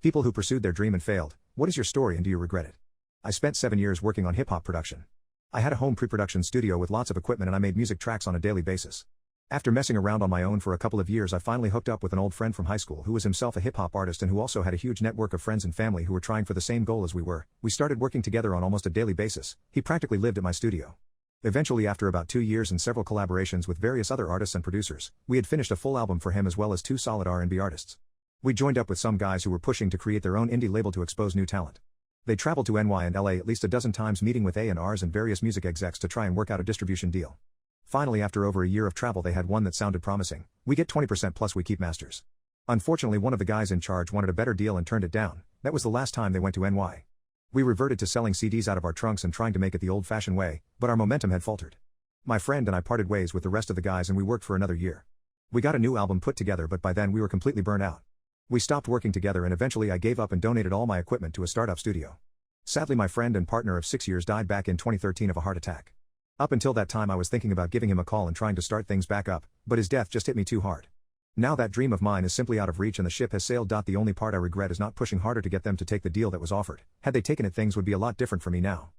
People who pursued their dream and failed, what is your story and do you regret it? I spent 7 years working on hip-hop production. I had a home pre-production studio with lots of equipment and I made music tracks on a daily basis. After messing around on my own for a couple of years, I finally hooked up with an old friend from high school who was himself a hip-hop artist and who also had a huge network of friends and family who were trying for the same goal as we were. We started working together on almost a daily basis. He practically lived at my studio. Eventually, after about 2 years and several collaborations with various other artists and producers, we had finished a full album for him as well as 2 solid R&B artists. We joined up with some guys who were pushing to create their own indie label to expose new talent. They traveled to NY and LA at least a dozen times, meeting with A&Rs and various music execs to try and work out a distribution deal. Finally, after over a year of travel, they had one that sounded promising. We get 20% plus we keep masters. Unfortunately, one of the guys in charge wanted a better deal and turned it down. That was the last time they went to NY. We reverted to selling CDs out of our trunks and trying to make it the old-fashioned way, but our momentum had faltered. My friend and I parted ways with the rest of the guys and we worked for another year. We got a new album put together, but by then we were completely burnt out. We stopped working together and eventually I gave up and donated all my equipment to a startup studio. Sadly, my friend and partner of 6 years died back in 2013 of a heart attack. Up until that time I was thinking about giving him a call and trying to start things back up, but his death just hit me too hard. Now that dream of mine is simply out of reach and the ship has sailed. The only part I regret is not pushing harder to get them to take the deal that was offered. Had they taken it, things would be a lot different for me now.